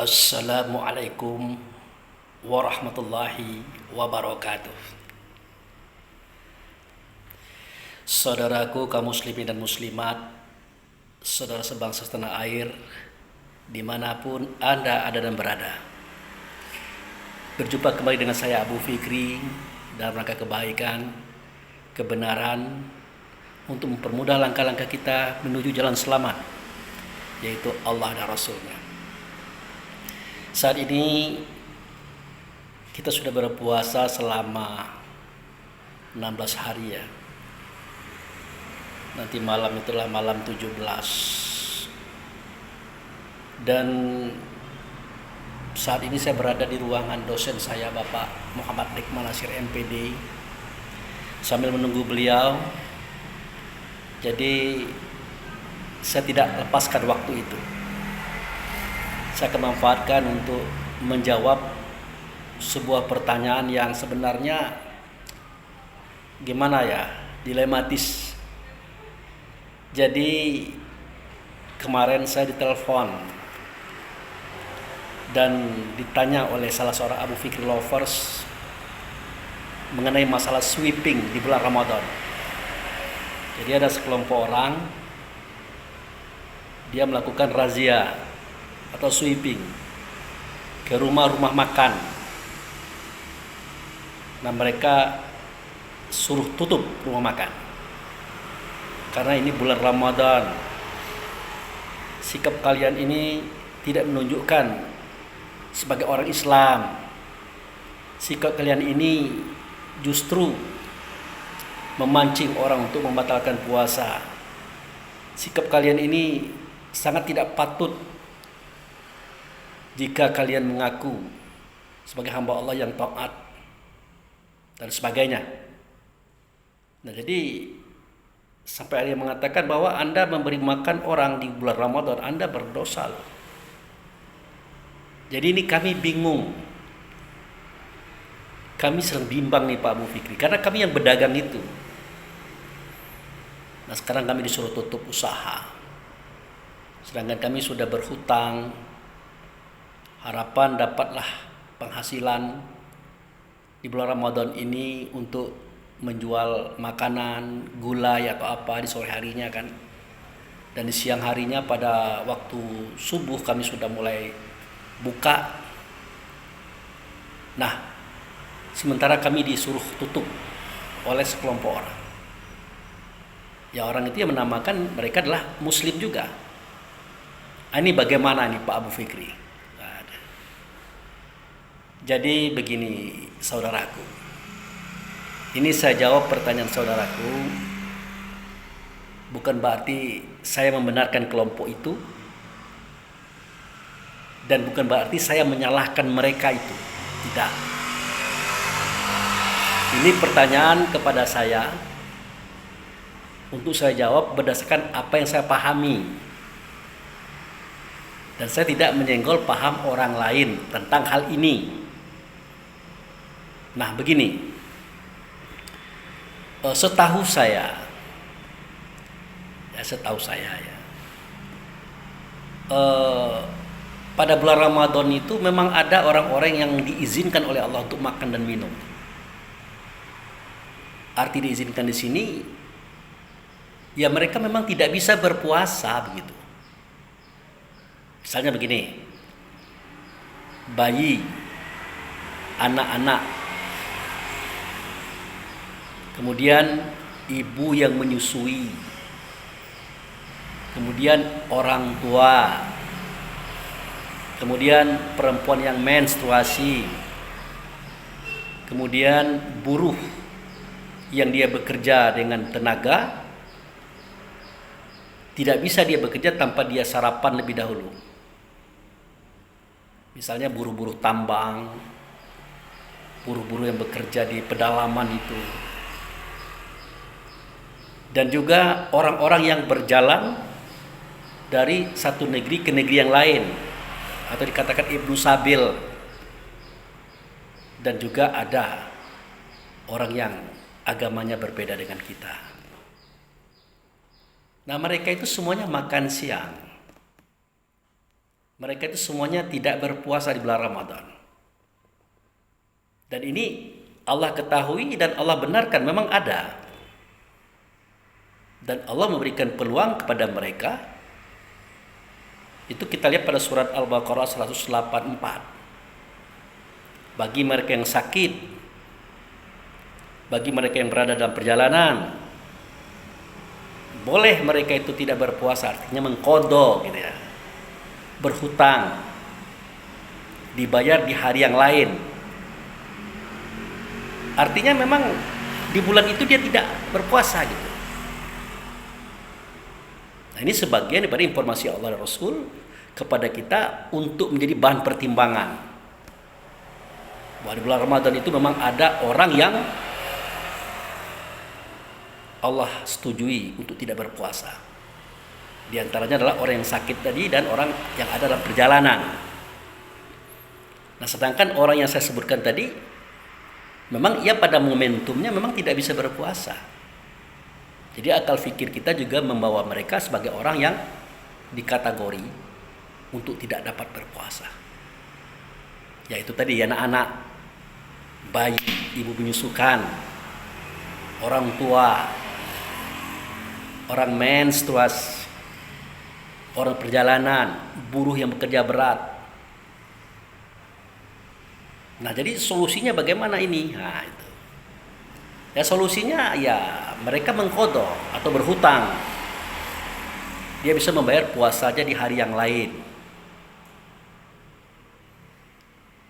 Assalamualaikum warahmatullahi wabarakatuh. Saudaraku kaum muslimin dan muslimat, saudara sebangsa setanah air, dimanapun Anda ada dan berada. Berjumpa kembali dengan saya Abu Fikri dalam rangka kebaikan, kebenaran, untuk mempermudah langkah-langkah kita menuju jalan selamat, yaitu Allah dan Rasulnya. Saat ini kita sudah berpuasa selama 16 hari ya. Nanti malam itulah malam 17. Dan saat ini saya berada di ruangan dosen saya, Bapak Muhammad Nikman Nasir MPD, sambil menunggu beliau. Jadi saya tidak lepaskan waktu itu. Saya akan manfaatkan untuk menjawab sebuah pertanyaan yang sebenarnya dilematis. Jadi kemarin saya ditelepon dan ditanya oleh salah seorang Abu Fikri lovers mengenai masalah sweeping di bulan Ramadan. Jadi ada sekelompok orang, dia melakukan razia atau sweeping ke rumah-rumah makan. Nah, mereka suruh tutup rumah makan karena ini bulan Ramadan. Sikap kalian ini tidak menunjukkan sebagai orang Islam. Sikap kalian ini justru memancing orang untuk membatalkan puasa. Sikap kalian ini sangat tidak patut jika kalian mengaku sebagai hamba Allah yang taat dan sebagainya. Nah, jadi sampai ada yang mengatakan bahwa Anda memberi makan orang di bulan Ramadan, Anda berdosa loh. Jadi ini kami bingung. Kami sering bimbang nih Pak Abu Fikri, karena kami yang berdagang itu. Nah, sekarang kami disuruh tutup usaha. Sedangkan kami sudah berhutang, harapan dapatlah penghasilan di bulan Ramadan ini untuk menjual makanan, gulai atau apa di sore harinya kan. Dan di siang harinya pada waktu subuh kami sudah mulai buka. Nah, sementara kami disuruh tutup oleh sekelompok orang. Ya, orang itu yang menamakan mereka adalah muslim juga. Ini bagaimana nih Pak Abu Fikri? Jadi begini saudaraku, ini saya jawab pertanyaan saudaraku, bukan berarti saya membenarkan kelompok itu, dan bukan berarti saya menyalahkan mereka itu, tidak. Ini pertanyaan kepada saya untuk saya jawab berdasarkan apa yang saya pahami, dan saya tidak menyenggol paham orang lain tentang hal ini. Nah, begini, setahu saya ya, pada bulan Ramadan itu memang ada orang-orang yang diizinkan oleh Allah untuk makan dan minum. Arti diizinkan di sini, ya mereka memang tidak bisa berpuasa begitu. Misalnya begini, bayi, anak-anak, kemudian ibu yang menyusui, kemudian orang tua, kemudian perempuan yang menstruasi, kemudian buruh yang dia bekerja dengan tenaga, tidak bisa dia bekerja tanpa dia sarapan lebih dahulu. Misalnya buruh-buruh tambang, buruh-buruh yang bekerja di pedalaman itu, dan juga orang-orang yang berjalan dari satu negeri ke negeri yang lain, atau dikatakan Ibnu Sabil. Dan juga ada orang yang agamanya berbeda dengan kita. Nah, mereka itu semuanya makan siang. mereka itu semuanya tidak berpuasa di bulan Ramadan. Dan ini Allah ketahui dan Allah benarkan memang ada. Dan Allah memberikan peluang kepada mereka. Itu kita lihat pada surat Al-Baqarah 184. Bagi mereka yang sakit, bagi mereka yang berada dalam perjalanan, boleh mereka itu tidak berpuasa, artinya mengqadha gitu ya. Berhutang, dibayar di hari yang lain. Artinya memang di bulan itu dia tidak berpuasa gitu. Nah, ini sebagian daripada informasi Allah dan Rasul kepada kita untuk menjadi bahan pertimbangan. Bahwa di bulan Ramadan itu memang ada orang yang Allah setujui untuk tidak berpuasa. Di antaranya adalah orang yang sakit tadi dan orang yang ada dalam perjalanan. Nah, sedangkan orang yang saya sebutkan tadi memang ia pada momentumnya memang tidak bisa berpuasa. Jadi akal fikir kita juga membawa mereka sebagai orang yang dikategori untuk tidak dapat berpuasa. Yaitu tadi anak-anak, bayi, ibu menyusukan, orang tua, orang menstruasi, orang perjalanan, buruh yang bekerja berat. Nah, jadi solusinya bagaimana ini? Nah, itu. Ya solusinya ya mereka mengqadha atau berhutang. Dia bisa membayar puasanya di hari yang lain.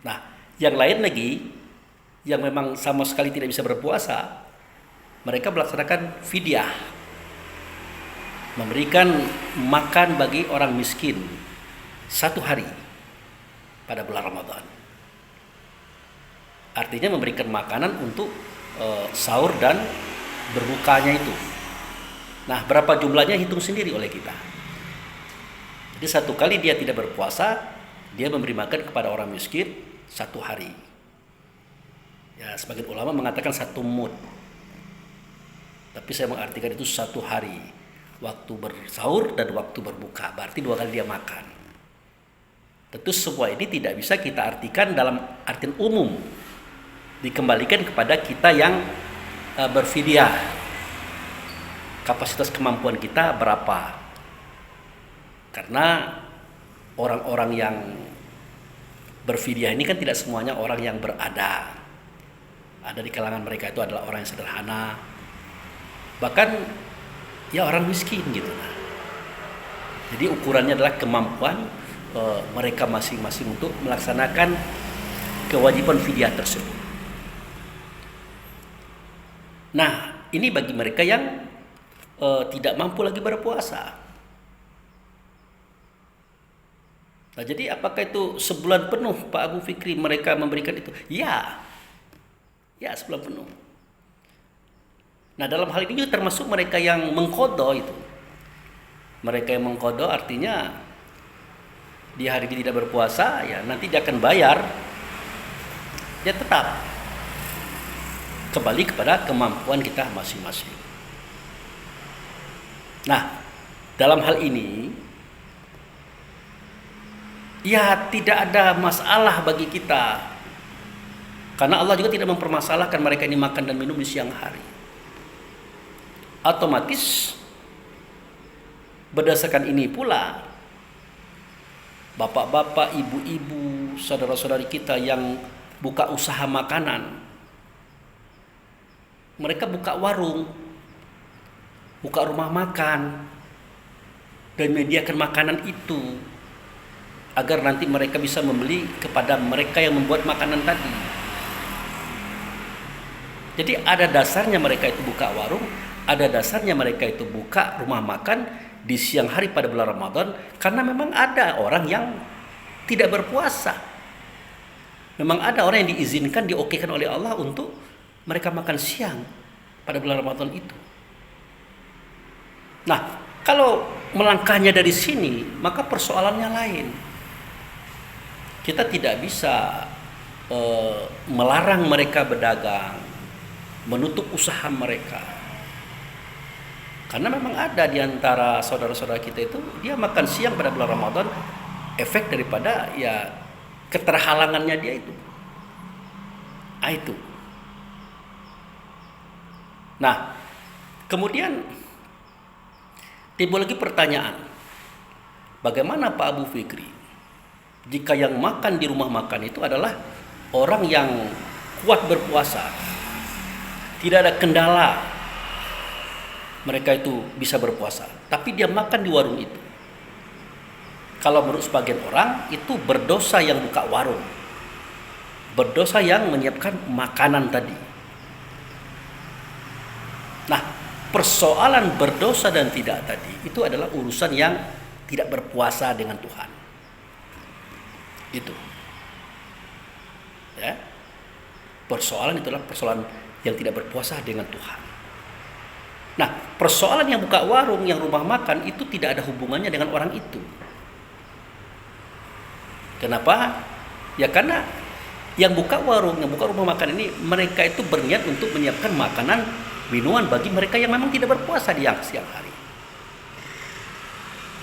Nah, yang lain lagi yang memang sama sekali tidak bisa berpuasa, mereka melaksanakan fidyah. Memberikan makan bagi orang miskin 1 hari pada bulan Ramadan. Artinya memberikan makanan untuk sahur dan berbukanya itu. Nah, berapa jumlahnya hitung sendiri oleh kita. Jadi 1 kali dia tidak berpuasa, dia memberi makan kepada orang miskin 1 hari. Ya, sebagian ulama mengatakan 1 mud. Tapi saya mengartikan itu 1 hari. Waktu bersahur dan waktu berbuka. Berarti 2 kali dia makan. Tentu semua ini tidak bisa kita artikan dalam artian umum. Dikembalikan kepada kita yang berfidyah. Kapasitas kemampuan kita berapa? Karena orang-orang yang berfidyah ini kan tidak semuanya orang yang berada. Ada di kalangan mereka itu adalah orang yang sederhana. Bahkan ya orang miskin gitu. Jadi ukurannya adalah kemampuan mereka masing-masing untuk melaksanakan kewajiban fidyah tersebut. Nah, ini bagi mereka yang tidak mampu lagi berpuasa. Nah, jadi apakah itu sebulan penuh Pak Abu Fikri mereka memberikan itu? Ya, sebulan penuh. Nah, dalam hal ini juga termasuk mereka yang mengqadha itu. Mereka yang mengqadha artinya di hari ini tidak berpuasa, ya nanti dia akan bayar. Dia tetap kembali kepada kemampuan kita masing-masing. Nah, dalam hal ini ya tidak ada masalah bagi kita. Karena Allah juga tidak mempermasalahkan mereka ini makan dan minum di siang hari. Otomatis berdasarkan ini pula bapak-bapak, ibu-ibu, saudara-saudari kita yang buka usaha makanan, mereka buka warung, buka rumah makan, dan menyediakan makanan itu agar nanti mereka bisa membeli kepada mereka yang membuat makanan tadi. Jadi ada dasarnya mereka itu buka warung, ada dasarnya mereka itu buka rumah makan di siang hari pada bulan Ramadan, karena memang ada orang yang tidak berpuasa. Memang ada orang yang diizinkan, diokekan oleh Allah untuk mereka makan siang pada bulan Ramadan itu. Nah, kalau melangkahnya dari sini, maka persoalannya lain. Kita tidak bisa melarang mereka berdagang, menutup usaha mereka. Karena memang ada di antara saudara-saudara kita itu, dia makan siang pada bulan Ramadan efek daripada ya keterhalangannya dia itu. Itu. Nah, kemudian timbul lagi pertanyaan, bagaimana Pak Abu Fikri jika yang makan di rumah makan itu adalah orang yang kuat berpuasa, tidak ada kendala mereka itu bisa berpuasa, tapi dia makan di warung itu. Kalau menurut sebagian orang itu berdosa yang buka warung, berdosa yang menyiapkan makanan tadi. Nah, persoalan berdosa dan tidak tadi itu adalah urusan yang tidak berpuasa dengan Tuhan. Itu. Ya. Persoalan itulah persoalan yang tidak berpuasa dengan Tuhan. Nah, persoalan yang buka warung, yang rumah makan itu tidak ada hubungannya dengan orang itu. Kenapa? Ya karena yang buka warung, yang buka rumah makan ini mereka itu berniat untuk menyiapkan makanan, minuman bagi mereka yang memang tidak berpuasa di siang hari.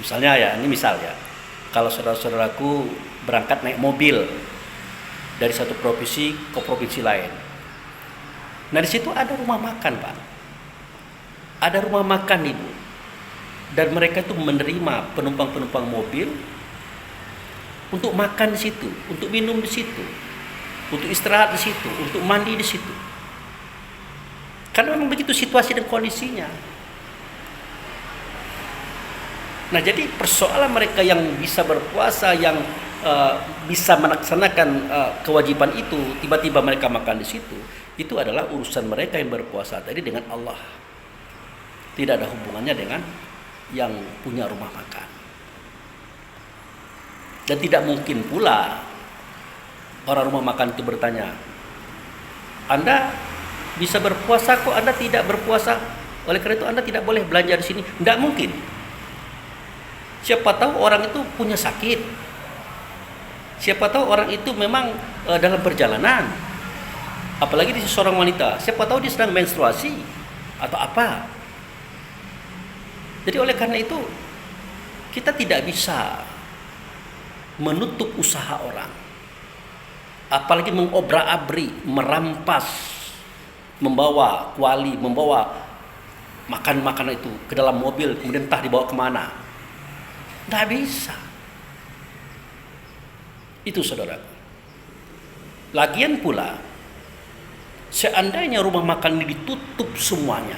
Misalnya ya, ini misal ya, kalau saudara-saudaraku berangkat naik mobil dari satu provinsi ke provinsi lain. Nah di situ ada rumah makan, Pak. Ada rumah makan, Ibu. Dan mereka itu menerima penumpang-penumpang mobil untuk makan di situ, untuk minum di situ, untuk istirahat di situ, untuk mandi di situ. Karena memang begitu situasi dan kondisinya. Nah, jadi persoalan mereka yang bisa berpuasa, yang bisa melaksanakan kewajiban itu, tiba-tiba mereka makan di situ, itu adalah urusan mereka yang berpuasa tadi dengan Allah. Tidak ada hubungannya dengan yang punya rumah makan. Dan tidak mungkin pula orang rumah makan itu bertanya, Anda bisa berpuasa kok, Anda tidak berpuasa, oleh karena itu Anda tidak boleh belanja di sini. Tidak mungkin. Siapa tahu orang itu punya sakit. Siapa tahu orang itu memang dalam perjalanan. Apalagi di seorang wanita, siapa tahu dia sedang menstruasi atau apa. Jadi oleh karena itu kita tidak bisa menutup usaha orang, apalagi mengobrak-abrik, merampas, membawa kuali, membawa makanan itu ke dalam mobil, kemudian entah dibawa kemana. Tidak bisa. Itu saudara. Lagian pula, seandainya rumah makan ini ditutup semuanya,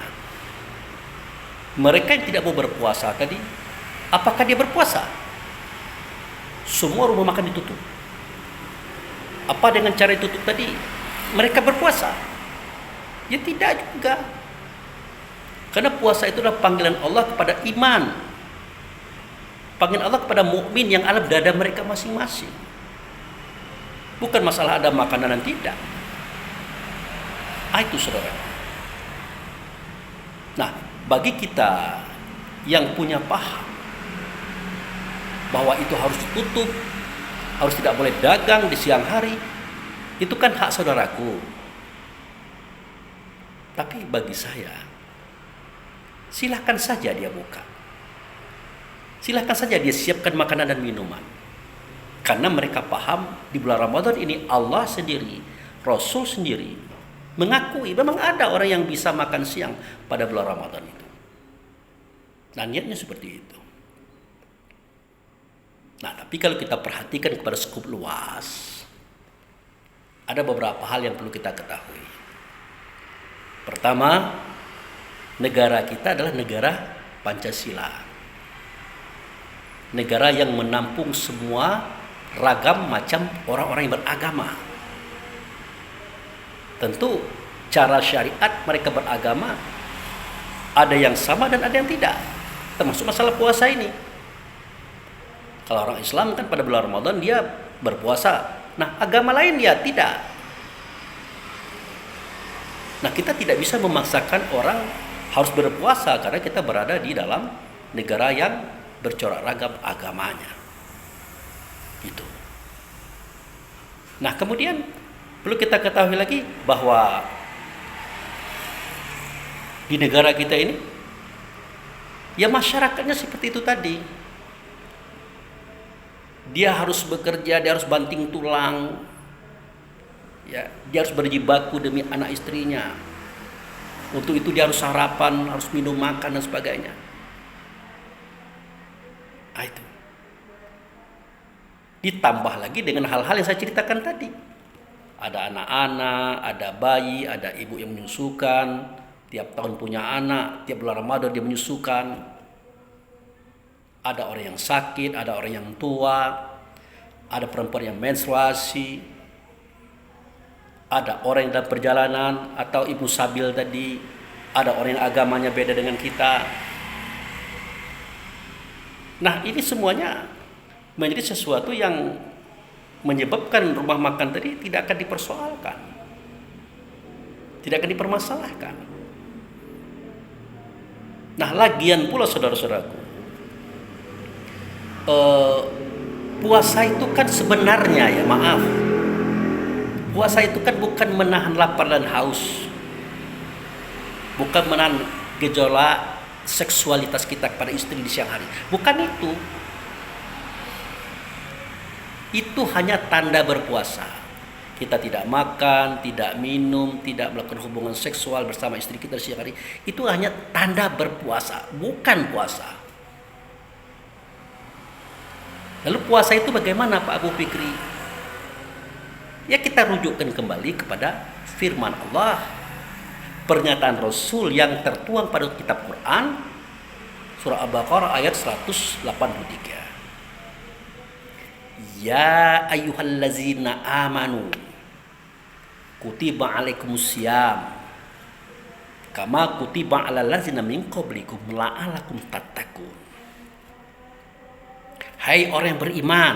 mereka yang tidak mau berpuasa tadi, apakah dia berpuasa? Semua rumah makan ditutup. Apa dengan cara ditutup tadi mereka berpuasa? Ya tidak juga. Karena puasa itu adalah panggilan Allah kepada iman. Panggilan Allah kepada mukmin yang ada dada mereka masing-masing. Bukan masalah ada makanan dan tidak. Itu saudara. Nah, bagi kita yang punya paham bahwa itu harus ditutup, harus tidak boleh dagang di siang hari, itu kan hak saudaraku. Tapi bagi saya, silahkan saja dia buka. Silahkan saja dia siapkan makanan dan minuman. Karena mereka paham di bulan Ramadan ini Allah sendiri, Rasul sendiri mengakui memang ada orang yang bisa makan siang pada bulan Ramadan itu. Dan niatnya seperti itu. Nah, tapi kalau kita perhatikan kepada skup luas, ada beberapa hal yang perlu kita ketahui. Pertama, negara kita adalah negara Pancasila. Negara yang menampung semua ragam macam orang-orang yang beragama. Tentu cara syariat mereka beragama ada yang sama dan ada yang tidak. Termasuk masalah puasa ini. Kalau orang Islam kan pada bulan Ramadan dia berpuasa. Nah, agama lain dia tidak. Nah, kita tidak bisa memaksakan orang harus berpuasa karena kita berada di dalam negara yang bercorak ragam agamanya. Itu. Nah, kemudian perlu kita ketahui lagi bahwa di negara kita ini ya masyarakatnya seperti itu tadi. Dia harus bekerja, dia harus banting tulang, ya, dia harus berjibaku demi anak istrinya. Untuk itu dia harus sarapan, harus minum makan dan sebagainya. Itu. Ditambah lagi dengan hal-hal yang saya ceritakan tadi. Ada anak-anak, ada bayi, ada ibu yang menyusukan, tiap tahun punya anak, tiap bulan Ramadan dia menyusukan. Ada orang yang sakit, ada orang yang tua, ada perempuan yang menstruasi, ada orang yang dalam perjalanan atau ibu sabil tadi, ada orang yang agamanya beda dengan kita. Nah, ini semuanya menjadi sesuatu yang menyebabkan rumah makan tadi tidak akan dipersoalkan, tidak akan dipermasalahkan. Nah, lagian pula saudara-saudaraku, puasa itu kan sebenarnya, ya maaf, puasa itu kan bukan menahan lapar dan haus, bukan menahan gejolak seksualitas kita kepada istri di siang hari, bukan itu. Itu hanya tanda berpuasa. Kita tidak makan, tidak minum, tidak melakukan hubungan seksual bersama istri kita di siang hari. Itu hanya tanda berpuasa, bukan puasa. Lalu puasa itu bagaimana Pak Abu Fikri? Ya, kita rujukkan kembali kepada firman Allah, pernyataan Rasul yang tertuang pada kitab Quran, surah Al-Baqarah ayat 183. Ya ayyuhallazina amanu kutiba alaikumusiyam kama kutiba alal ladzina min qablikum la'allakum tattaqun. Hai orang yang beriman,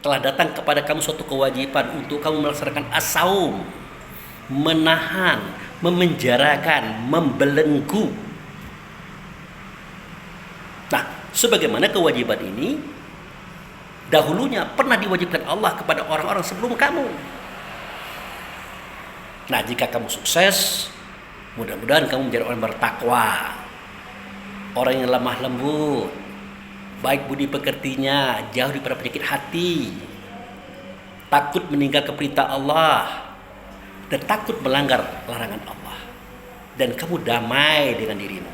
telah datang kepada kamu suatu kewajiban untuk kamu melaksanakan as-saum, menahan, memenjarakan, membelenggu. Nah, sebagaimana kewajiban ini dahulunya pernah diwajibkan Allah kepada orang-orang sebelum kamu. Nah, jika kamu sukses, mudah-mudahan kamu menjadi orang bertakwa, orang yang lemah lembut, baik budi pekertinya, jauh daripada penyakit hati, takut meninggalkan perintah Allah, dan takut melanggar larangan Allah. Dan kamu damai dengan dirimu,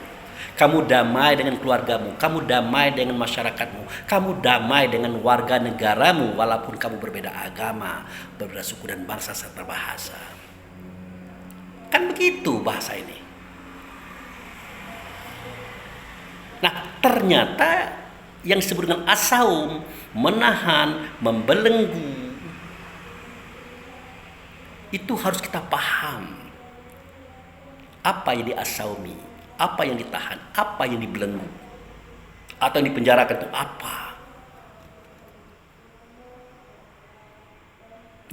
kamu damai dengan keluargamu, kamu damai dengan masyarakatmu, kamu damai dengan warga negaramu, walaupun kamu berbeda agama, berbeda suku dan bangsa serta bahasa. Kan begitu bahasa ini. Nah, ternyata yang disebut dengan as-saum, menahan, membelenggu, itu harus kita paham. Apa yang di-as-saumi, apa yang ditahan, apa yang dibelenggu, atau yang dipenjarakan itu apa.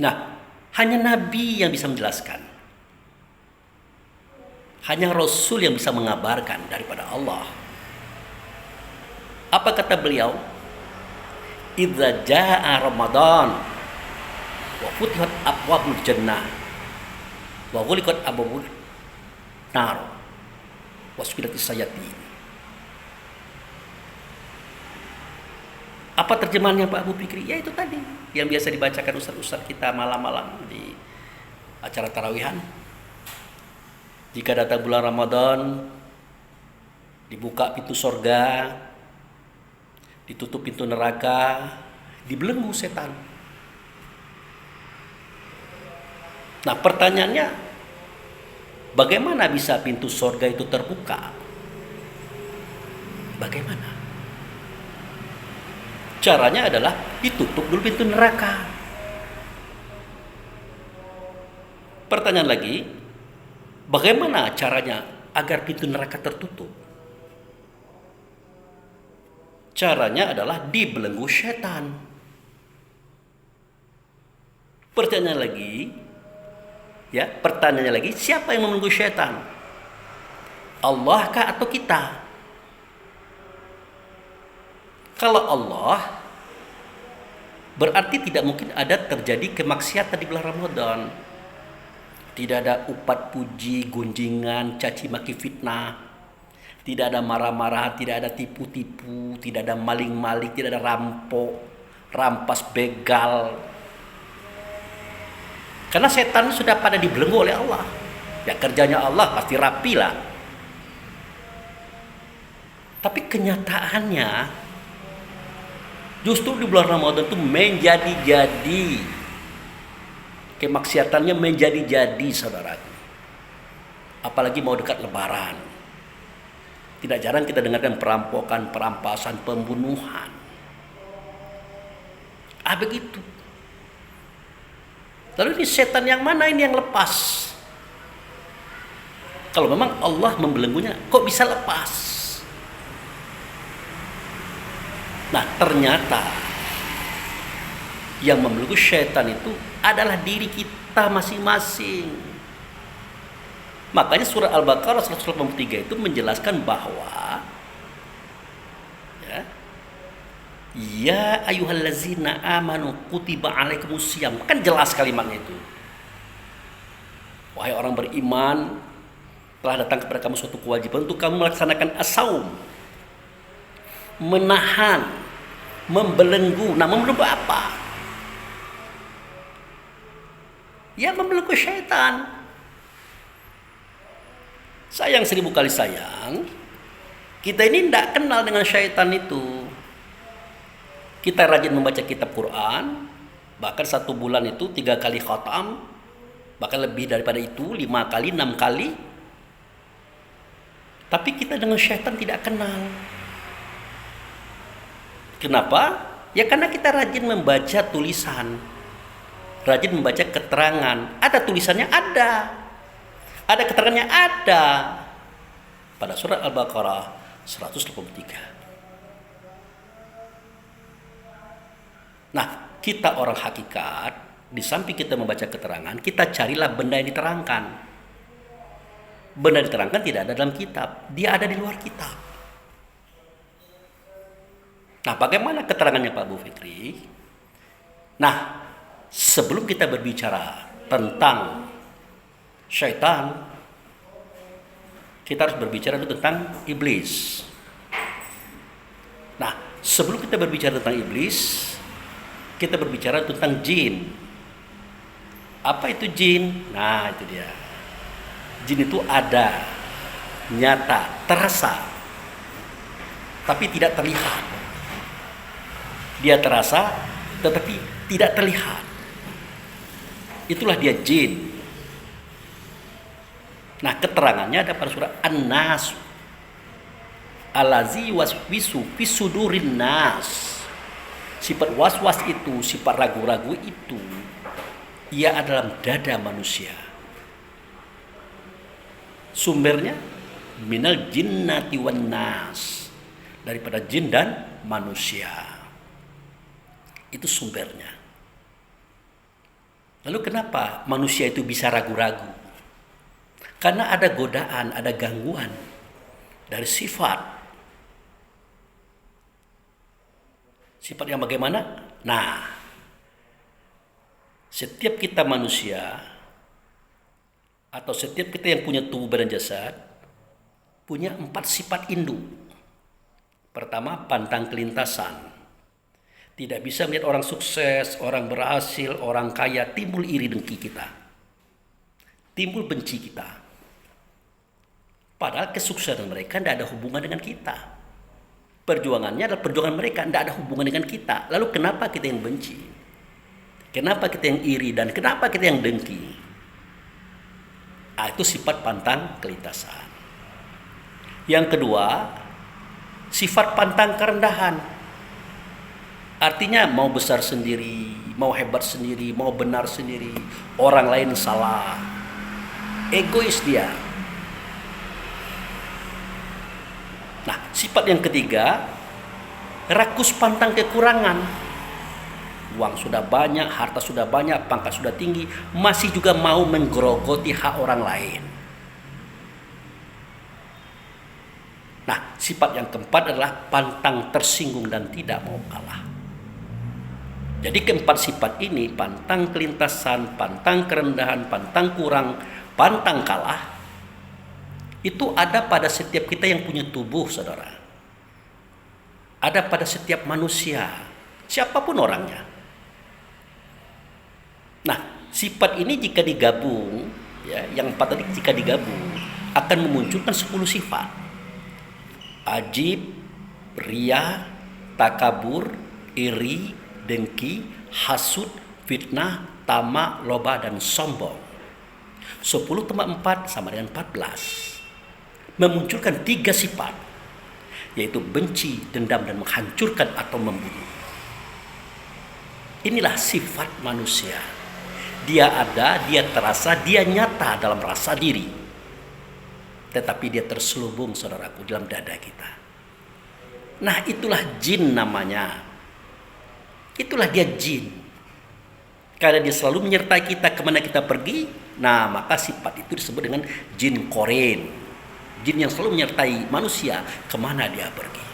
Nah, hanya Nabi yang bisa menjelaskan, hanya Rasul yang bisa mengabarkan daripada Allah. Apa kata beliau? Idza jaa Ramadan wa futihat abwabul jannah wa ghuliqat abwabun nar wa sufilatis sayatin. Apa terjemahannya Pak Abu Fikri? Ya itu tadi yang biasa dibacakan ustaz-ustaz kita malam-malam di acara tarawihan. Jika datang bulan Ramadan, dibuka pintu sorga, ditutup pintu neraka, dibelenggu setan. Nah, pertanyaannya, bagaimana bisa pintu sorga itu terbuka? Bagaimana? Caranya adalah ditutup dulu pintu neraka. Pertanyaan lagi, bagaimana caranya agar pintu neraka tertutup? Caranya adalah dibelenggu setan. Pertanyaannya lagi, siapa yang membelenggu setan? Allah kah atau kita? Kalau Allah, berarti tidak mungkin ada terjadi kemaksiatan di bulan Ramadan. Tidak ada upat puji, gunjingan, caci maki, fitnah. Tidak ada marah-marah, tidak ada tipu-tipu, tidak ada maling-maling, tidak ada rampok, rampas, begal. Karena setan sudah pada dibelenggu oleh Allah. Ya kerjanya Allah pasti rapi lah. Tapi kenyataannya justru di bulan Ramadan itu menjadi-jadi. Kemaksiatannya menjadi-jadi, saudara. Apalagi mau dekat Lebaran. Tidak jarang kita dengarkan perampokan, perampasan, pembunuhan. Begitu. Lalu ini setan yang mana ini yang lepas? Kalau memang Allah membelenggunya, kok bisa lepas? Nah, ternyata yang membelenggu setan itu adalah diri kita masing-masing. Makanya surah Al-Baqarah 183 itu menjelaskan bahwa ya ayyuhallazina amanu kutiba alaikumusiyam. Kan jelas kalimatnya itu. Wahai orang beriman, telah datang kepada kamu suatu kewajiban untuk kamu melaksanakan as-saum. Menahan, membelenggu. Nah, membelenggu apa? Ya membelenggu syaitan. Sayang 1000 kali sayang, kita ini tidak kenal dengan syaitan itu. Kita rajin membaca kitab Quran, bahkan 1 bulan itu 3 kali khatam, bahkan lebih daripada itu 5 kali, 6 kali. Tapi kita dengan syaitan tidak kenal. Kenapa? Ya karena kita rajin membaca tulisan, rajin membaca keterangan. Ada tulisannya, ada keterangannya, ada pada surat Al-Baqarah 183. Nah, kita orang hakikat, di samping kita membaca keterangan, kita carilah benda yang diterangkan. Benda yang diterangkan tidak ada dalam kitab, dia ada di luar kitab. Nah, bagaimana keterangannya Pak Bu Fikri? Nah, sebelum kita berbicara tentang syaitan, kita harus berbicara dulu tentang iblis. Nah, sebelum kita berbicara tentang iblis, kita berbicara tentang jin. Apa itu jin? Nah, itu dia. Jin itu ada, nyata, terasa, tapi tidak terlihat. Dia terasa, tetapi tidak terlihat. Itulah dia jin. Nah, keterangannya ada pada surah An-Nas. Allazi waswisu fi sudurin nas. Sifat was-was itu, sifat ragu-ragu itu, ia adalah dada manusia. Sumbernya minal jinnati wan nas, daripada jin dan manusia. Itu sumbernya. Lalu kenapa manusia itu bisa ragu-ragu? Karena ada godaan, ada gangguan dari sifat. Sifat yang bagaimana? Nah, setiap kita manusia atau setiap kita yang punya tubuh badan jasad punya 4 sifat induk. Pertama, pantang kelintasan. Tidak bisa melihat orang sukses, orang berhasil, orang kaya, timbul iri dengki kita. Timbul benci kita. Padahal kesuksesan mereka tidak ada hubungan dengan kita. Perjuangannya adalah perjuangan mereka, tidak ada hubungan dengan kita. Lalu kenapa kita yang benci? Kenapa kita yang iri dan kenapa kita yang dengki? Itu sifat pantang kelintasan. Yang kedua, sifat pantang kerendahan. Artinya mau besar sendiri, mau hebat sendiri, mau benar sendiri, orang lain salah. Egois dia. Nah, sifat yang ketiga, rakus pantang kekurangan. Uang sudah banyak, harta sudah banyak, pangkat sudah tinggi, masih juga mau menggerogoti hak orang lain. Nah, sifat yang keempat adalah pantang tersinggung dan tidak mau kalah. Jadi keempat sifat ini, pantang kelintasan, pantang kerendahan, pantang kurang, pantang kalah, Itu ada pada setiap kita yang punya tubuh, saudara. Ada pada setiap manusia, siapapun orangnya. Nah, sifat ini jika digabung, ya, yang 4 tadi jika digabung akan memunculkan 10 sifat. Ajib, ria, takabur, iri, dengki, hasud, fitnah, tamak, loba, dan sombong. 10 tambah 4 sama dengan 14. Memunculkan 3 sifat, yaitu benci, dendam, dan menghancurkan atau membunuh. Inilah sifat manusia. Dia ada, dia terasa, dia nyata dalam rasa diri. Tetapi dia terselubung, saudaraku, dalam dada kita. Nah, itulah jin namanya. Itulah dia jin. Karena dia selalu menyertai kita kemana kita pergi. Nah, maka sifat itu disebut dengan jin korin. Jin yang selalu menyertai manusia kemana dia pergi.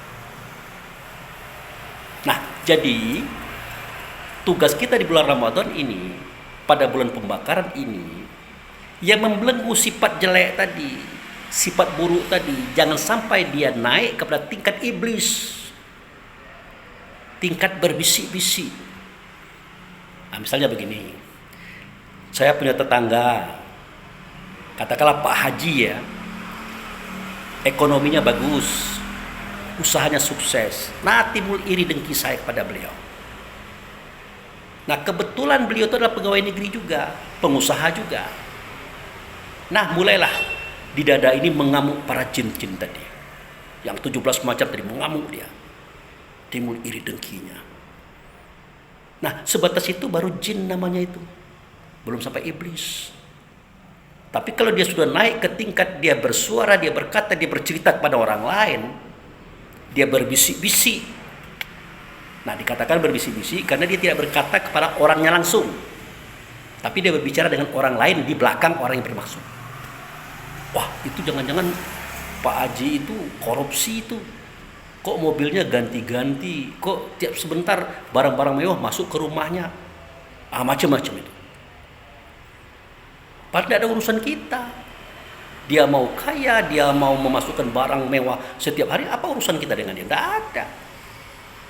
Nah, jadi tugas kita di bulan Ramadan ini, pada bulan pembakaran ini, yang membelenggu sifat jelek tadi, sifat buruk tadi, jangan sampai dia naik kepada tingkat iblis, tingkat berbisik-bisik. Nah, misalnya begini, saya punya tetangga, katakanlah Pak Haji ya, ekonominya bagus, usahanya sukses. Nah, timbul iri dengki saya kepada beliau. Nah, kebetulan beliau itu adalah pegawai negeri juga, pengusaha juga. Nah, mulailah di dada ini mengamuk para jin-jin tadi. Yang 17 macam tadi mengamuk dia. Timbul iri dengkinya. Nah, sebatas itu baru jin namanya itu. Belum sampai iblis. Tapi kalau dia sudah naik ke tingkat dia bersuara, dia berkata, dia bercerita kepada orang lain, dia berbisik-bisik. Nah, dikatakan berbisik-bisik karena dia tidak berkata kepada orangnya langsung, tapi dia berbicara dengan orang lain di belakang orang yang bermaksud. Wah, itu jangan-jangan Pak Haji itu korupsi itu. Kok mobilnya ganti-ganti? Kok tiap sebentar barang-barang mewah masuk ke rumahnya? Macam-macam itu. Padahal tidak ada urusan kita. Dia mau kaya, dia mau memasukkan barang mewah setiap hari, apa urusan kita dengan dia? Tidak ada.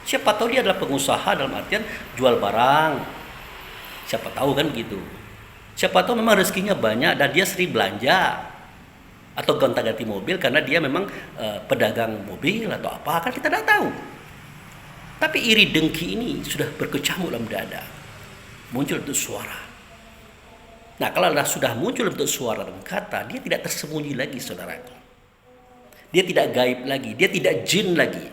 Siapa tahu dia adalah pengusaha dalam artian jual barang. Siapa tahu kan begitu. Siapa tahu memang rezekinya banyak dan dia sering belanja. Atau gonta-ganti mobil karena dia memang pedagang mobil atau apa, kan kita tidak tahu. Tapi iri dengki ini sudah berkecamuk dalam dada. Muncul itu suara. Nah, kalau sudah muncul bentuk suara dan kata, dia tidak tersembunyi lagi, saudaraku. Dia tidak gaib lagi, dia tidak jin lagi.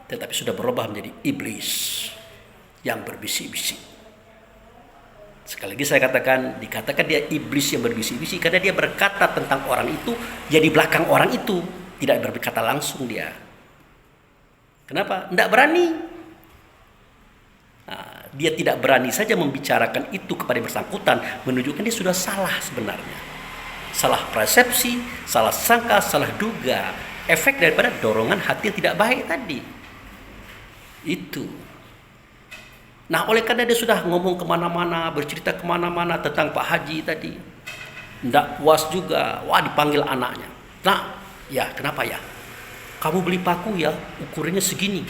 Tetapi sudah berubah menjadi iblis yang berbisik-bisik. Sekali lagi saya katakan, dikatakan dia iblis yang berbisik-bisik karena dia berkata tentang orang itu, ya di belakang orang itu, tidak berkata langsung dia. Kenapa? Tidak berani. Nah, dia tidak berani saja membicarakan itu kepada yang bersangkutan, menunjukkan dia sudah salah sebenarnya. Salah persepsi, salah sangka, salah duga. Efek daripada dorongan hati yang tidak baik tadi. Itu. Nah, oleh karena dia sudah ngomong kemana-mana, bercerita kemana-mana tentang Pak Haji tadi. Tidak puas juga, wah dipanggil anaknya. Nah, ya kenapa ya? Kamu beli paku ya, ukurannya segini.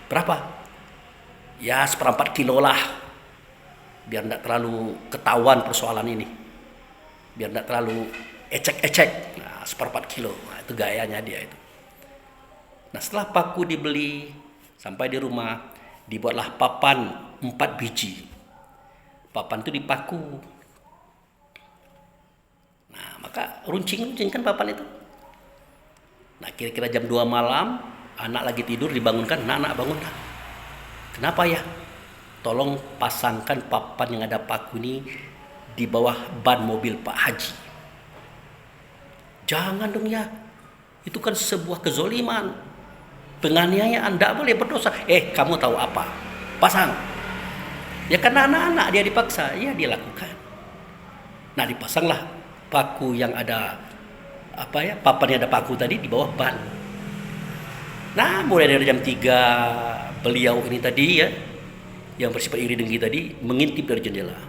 Berapa? Ya 1/4 kilo lah, biar tidak terlalu ketahuan persoalan ini, biar tidak terlalu ecek-ecek. Nah, 1/4 kilo, nah, itu gayanya dia itu. Nah, setelah paku dibeli sampai di rumah, dibuatlah papan 4 biji. Papan itu dipaku. Nah, maka runcing-runcingkan papan itu. Nah, kira-kira jam 2 malam, anak lagi tidur dibangunkan, anak bangunlah. Kenapa ya? Tolong pasangkan papan yang ada paku ini di bawah ban mobil Pak Haji. Jangan dong ya. Itu kan sebuah kezoliman. Penganiayaan, tidak boleh berdosa. Kamu tahu apa? Pasang. Ya karena anak-anak dia dipaksa, ya dia lakukan. Nah, dipasanglah paku yang ada papan yang ada paku tadi di bawah ban. Nah, mulai dari jam 3 beliau ini tadi ya, yang bersifat iri dengki tadi, mengintip dari jendela.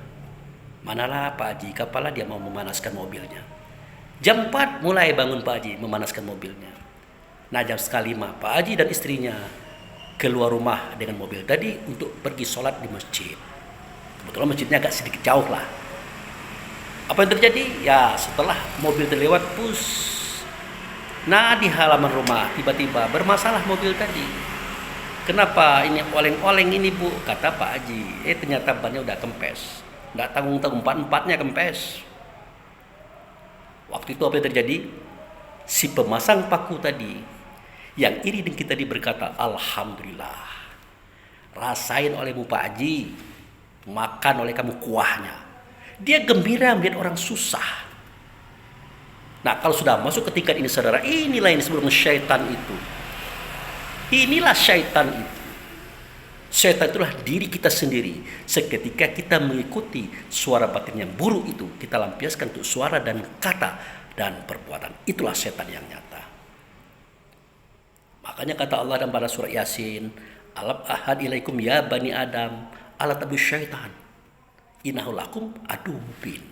Manalah Pak Haji, kapalah dia mau memanaskan mobilnya. Jam 4 mulai bangun Pak Haji memanaskan mobilnya. Nah jam 5 Pak Haji dan istrinya keluar rumah dengan mobil tadi untuk pergi sholat di masjid. Kebetulan masjidnya agak sedikit jauh lah. Apa yang terjadi? Ya setelah mobil terlewat nah di halaman rumah tiba-tiba bermasalah mobil tadi. Kenapa ini oleng-oleng ini Bu? Kata Pak Haji. Ternyata bannya udah kempes. Nggak tanggung-tanggung, empat-empatnya kempes. Waktu itu apa yang terjadi? Si pemasang paku tadi yang iri dengki tadi berkata, Alhamdulillah, rasain olehmu Pak Haji, makan oleh kamu kuahnya. Dia gembira melihat orang susah. Nah kalau sudah masuk ke tingkat ini saudara, inilah yang disebut dengan syaitan itu. Inilah syaitan itu. Syaitan itulah diri kita sendiri. Seketika kita mengikuti suara batin yang buruk itu, kita lampiaskan untuk suara dan kata dan perbuatan. Itulah syaitan yang nyata. Makanya kata Allah dalam pada surah Yasin, Alam ahad ilaikum ya bani Adam, ala tabu syaitan, innahu lakum aduwwun mubin.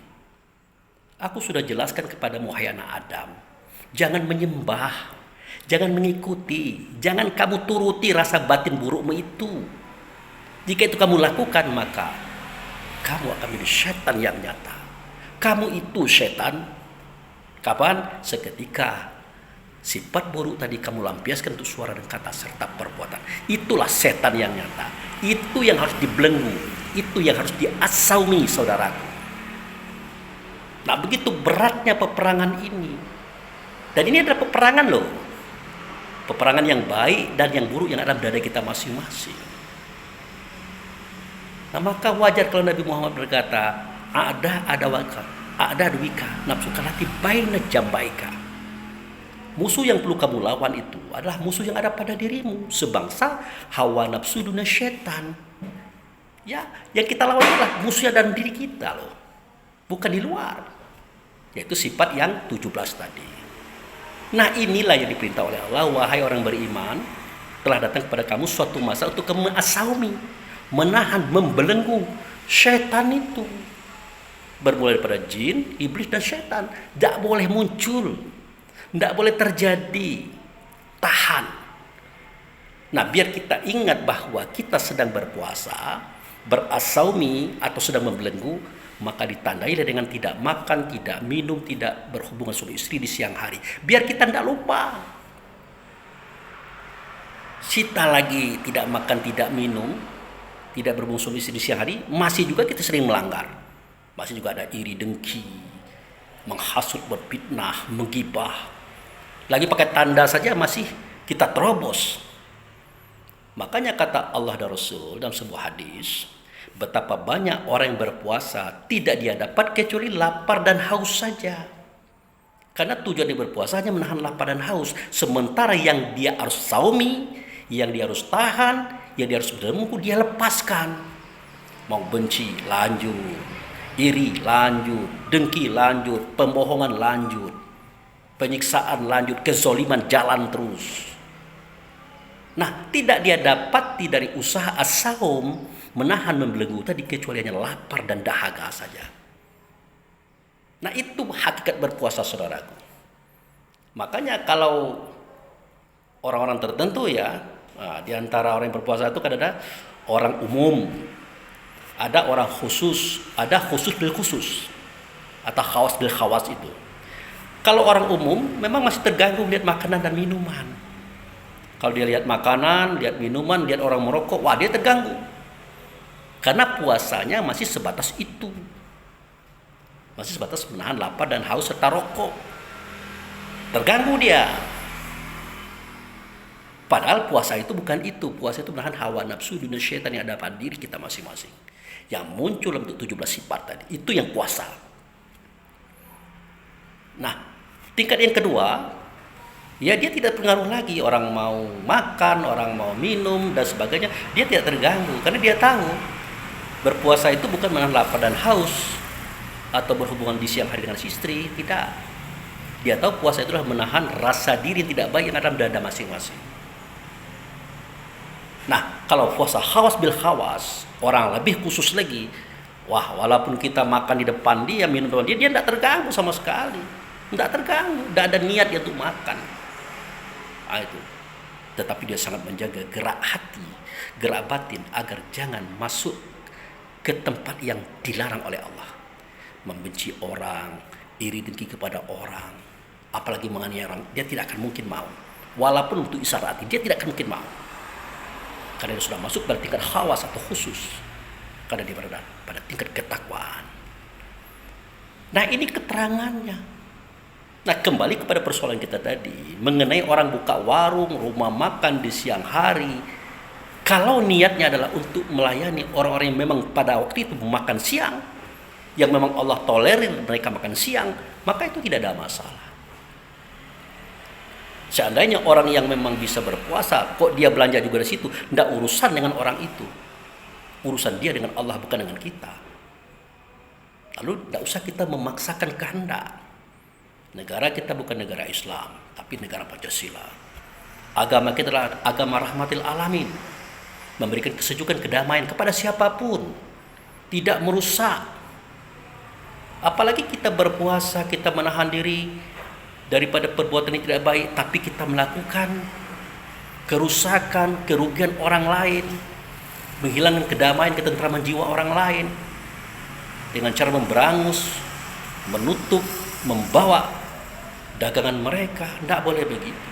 Aku sudah jelaskan kepadamu hai anak Adam, jangan menyembah, jangan mengikuti, jangan kamu turuti rasa batin burukmu itu. Jika itu kamu lakukan, maka kamu akan menjadi setan yang nyata. Kamu itu setan. Kapan? Seketika sifat buruk tadi kamu lampiaskan untuk suara dan kata serta perbuatan. Itulah setan yang nyata. Itu yang harus dibelenggu. Itu yang harus diasaumi saudaraku. Nah begitu beratnya peperangan ini. Dan ini adalah peperangan loh. Peperangan yang baik dan yang buruk yang ada dalam dada kita masing-masing. Nah maka wajar kalau Nabi Muhammad berkata, ada wika, nafsu kalati baina jambaika. Musuh yang perlu kamu lawan itu adalah musuh yang ada pada dirimu. Sebangsa hawa nafsu dunia setan. Ya, yang kita lawan adalah musuhnya dalam diri kita loh. Bukan di luar. Yaitu sifat yang 17 tadi. Nah inilah yang diperintah oleh Allah. Wahai orang beriman, telah datang kepada kamu suatu masa untuk kamu asaumi, menahan, membelenggu setan itu. Bermula daripada jin, iblis dan setan. Tidak boleh muncul, tidak boleh terjadi. Tahan. Nah biar kita ingat bahwa kita sedang berpuasa, berasaumi atau sedang membelenggu, maka ditandai dengan tidak makan, tidak minum, tidak berhubungan suami istri di siang hari. Biar kita tidak lupa. Kita lagi tidak makan, tidak minum, tidak berhubungan suami istri di siang hari, masih juga kita sering melanggar. Masih juga ada iri dengki, menghasut, berfitnah, menggibah. Lagi pakai tanda saja masih kita terobos. Makanya kata Allah dan Rasul dalam sebuah hadis, betapa banyak orang yang berpuasa tidak dia dapat kecuali lapar dan haus saja. Karena tujuan dia berpuasa hanya menahan lapar dan haus. Sementara yang dia harus saumi, yang dia harus tahan, yang dia harus belenggu, dia lepaskan. Mau benci, lanjut. Iri, lanjut. Dengki, lanjut. Pembohongan, lanjut. Penyiksaan, lanjut. Kezoliman, jalan terus. Nah, tidak dia dapati dari usaha as-saum, menahan, membelenggu tadi, kecuali hanya lapar dan dahaga saja. Nah, itu hakikat berpuasa, saudaraku. Makanya kalau orang-orang tertentu ya, di antara orang yang berpuasa itu kan ada orang umum, ada orang khusus, ada khusus bil khusus, atau khawas bil khawas itu. Kalau orang umum memang masih terganggu melihat makanan dan minuman. Kalau dia lihat makanan, lihat minuman, lihat orang merokok, wah dia terganggu. Karena puasanya masih sebatas itu. Masih sebatas menahan lapar dan haus serta rokok. Terganggu dia. Padahal puasa itu bukan itu. Puasa itu menahan hawa nafsu dunia syaitan yang ada pada diri kita masing-masing. Yang muncul untuk 17 sifat tadi. Itu yang puasa. Nah, tingkat yang kedua, ya dia tidak terpengaruh lagi. Orang mau makan, orang mau minum dan sebagainya, dia tidak terganggu. Karena dia tahu berpuasa itu bukan menahan lapar dan haus atau berhubungan di siang hari dengan istri. Tidak. Dia tahu puasa itulah menahan rasa diri yang tidak baik yang ada dalam dada masing-masing. Nah, kalau puasa khawas bil khawas, orang lebih khusus lagi. Wah, walaupun kita makan di depan dia, minum di depan dia tidak terganggu sama sekali. Tidak terganggu, tidak ada niat dia untuk makan. Itu. Tetapi dia sangat menjaga gerak hati, gerak batin agar jangan masuk ke tempat yang dilarang oleh Allah. Membenci orang, iri dengki kepada orang, apalagi menganiaya orang, dia tidak akan mungkin mau. Walaupun untuk isyarat, dia tidak akan mungkin mau. Karena dia sudah masuk pada tingkat khawas atau khusus. Karena dia berada pada tingkat ketakwaan. Nah, ini keterangannya. Nah, kembali kepada persoalan kita tadi mengenai orang buka warung, rumah makan di siang hari. Kalau niatnya adalah untuk melayani orang-orang yang memang pada waktu itu makan siang, yang memang Allah tolerir mereka makan siang, maka itu tidak ada masalah. Seandainya orang yang memang bisa berpuasa, kok dia belanja juga di situ, tidak urusan dengan orang itu. Urusan dia dengan Allah, bukan dengan kita. Lalu tidak usah kita memaksakan kehendak. Negara kita bukan negara Islam, tapi negara Pancasila. Agama kita adalah agama rahmatil alamin, memberikan kesejukan, kedamaian kepada siapapun, tidak merusak. Apalagi kita berpuasa, kita menahan diri daripada perbuatan yang tidak baik, tapi kita melakukan kerusakan, kerugian orang lain, menghilangkan kedamaian, ketentraman jiwa orang lain dengan cara memberangus, menutup, membawa dagangan mereka. Tidak boleh begitu.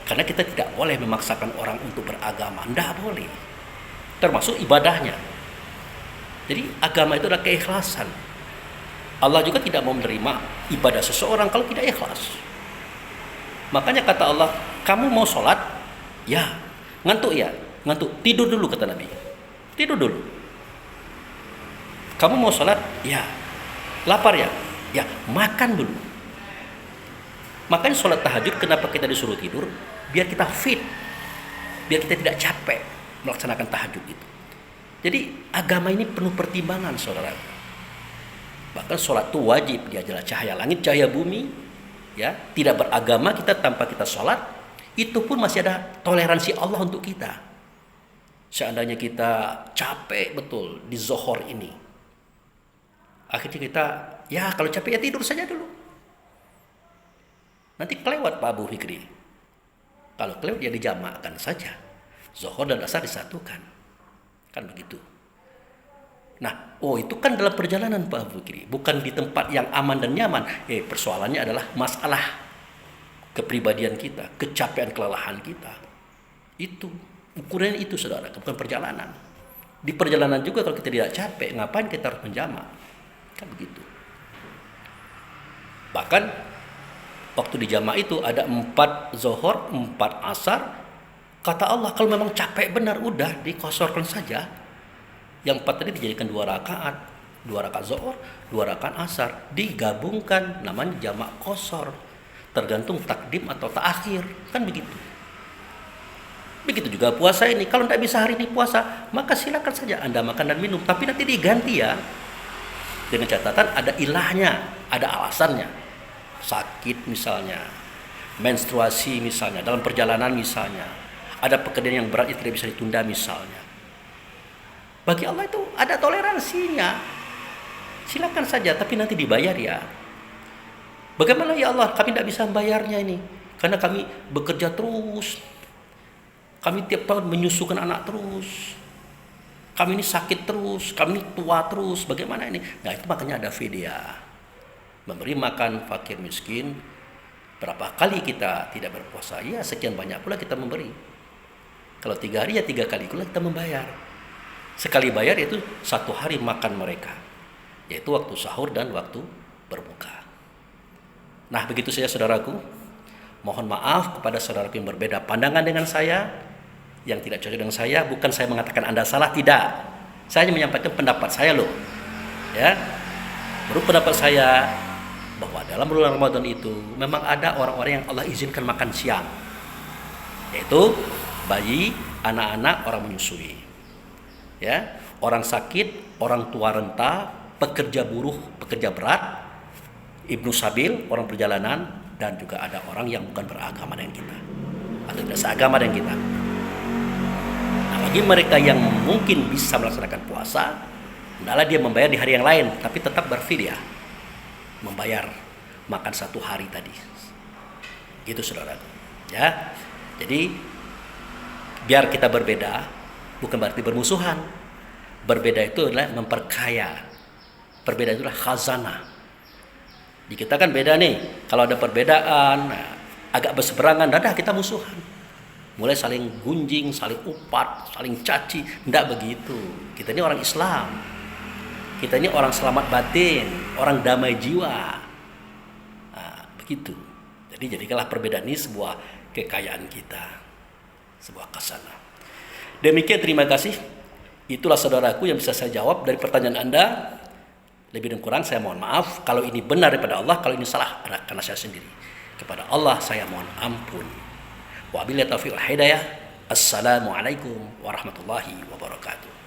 Karena kita tidak boleh memaksakan orang untuk beragama, tidak boleh. Termasuk ibadahnya. Jadi agama itu adalah keikhlasan. Allah juga tidak mau menerima ibadah seseorang kalau tidak ikhlas. Makanya kata Allah, kamu mau sholat? Ya. Ngantuk ya? Ngantuk. Tidur dulu kata Nabi. Tidur dulu. Kamu mau sholat? Ya. Lapar ya? Ya. Makan dulu. Makanya sholat tahajud kenapa kita disuruh tidur? Biar kita fit. Biar kita tidak capek melaksanakan tahajud itu. Jadi agama ini penuh pertimbangan, saudara. Bahkan sholat itu wajib, dia adalah cahaya langit, cahaya bumi. Ya, tidak beragama kita tanpa kita sholat, itu pun masih ada toleransi Allah untuk kita. Seandainya kita capek betul di zohor ini, akhirnya kita, ya kalau capek ya tidur saja dulu. Nanti kelewat Pak Abu Fikri. Kalau kelewat ya dijamakkan saja. Zohor dan asar disatukan. Kan begitu. Nah, itu kan dalam perjalanan Pak Abu Fikri, bukan di tempat yang aman dan nyaman. Persoalannya adalah masalah kepribadian kita, kecapean, kelelahan kita. Itu ukurannya itu, saudara, bukan perjalanan. Di perjalanan juga kalau kita tidak capek, ngapain kita harus menjamak? Kan begitu. Bahkan waktu di jamak itu ada 4 zohor, 4 asar. Kata Allah, kalau memang capek benar, udah dikosorkan saja. Yang 4 tadi dijadikan 2 rakaat, 2 rakaat zuhur, 2 rakaat asar, digabungkan, namanya jamak qasar. Tergantung takdim atau ta'khir, kan begitu. Begitu juga puasa ini, kalau tidak bisa hari ini puasa, maka silakan saja Anda makan dan minum, tapi nanti diganti ya. Dengan catatan ada ilahnya, ada alasannya. Sakit misalnya, menstruasi misalnya, dalam perjalanan misalnya, ada pekerjaan yang berat yang tidak bisa ditunda misalnya. Bagi Allah itu ada toleransinya. Silakan saja, tapi nanti dibayar ya. Bagaimana ya Allah, kami tidak bisa membayarnya ini, karena kami bekerja terus. Kami tiap tahun menyusukan anak terus. Kami ini sakit terus, kami ini tua terus. Bagaimana ini? Nah, itu makanya ada fidyah. Memberi makan fakir miskin. Berapa kali kita tidak berpuasa? Ya, sekian banyak pula kita memberi. Kalau 3 hari ya 3 kali pula kita membayar. Sekali bayar itu 1 hari makan mereka, yaitu waktu sahur dan waktu berbuka. Nah, begitu saja saudaraku. Mohon maaf kepada saudaraku yang berbeda pandangan dengan saya, yang tidak cocok dengan saya. Bukan saya mengatakan Anda salah, tidak. Saya hanya menyampaikan pendapat saya loh. Ya, menurut pendapat saya bahwa dalam bulan Ramadan itu memang ada orang-orang yang Allah izinkan makan siang, yaitu bayi, anak-anak, orang menyusui. Ya, orang sakit, orang tua renta, pekerja buruh, pekerja berat, ibnu sabil, orang perjalanan, dan juga ada orang yang bukan beragama dengan kita atau tidak seagama dengan kita. Nah, bagi mereka yang mungkin bisa melaksanakan puasa, hendaklah dia membayar di hari yang lain, tapi tetap berfidyah. membayar makan satu hari tadi. Gitu saudaraku. Ya. Jadi biar kita berbeda bukan berarti bermusuhan. Berbeda itu adalah memperkaya. Perbedaan itu adalah khazanah. Di kita kan beda nih. Kalau ada perbedaan, agak berseberangan, dah kita musuhan. Mulai saling gunjing, saling upat, saling caci. Tidak begitu. Kita ini orang Islam. Kita ini orang selamat batin, orang damai jiwa. Nah, begitu. Jadi jadikanlah perbedaan ini sebuah kekayaan kita. Sebuah khazanah. Demikian, terima kasih. Itulah saudaraku yang bisa saya jawab dari pertanyaan Anda. Lebih dan kurang saya mohon maaf. Kalau ini benar daripada Allah, kalau ini salah karena saya sendiri. Kepada Allah saya mohon ampun. Wabillahi taufiq wal hidayah. Assalamualaikum warahmatullahi wabarakatuh.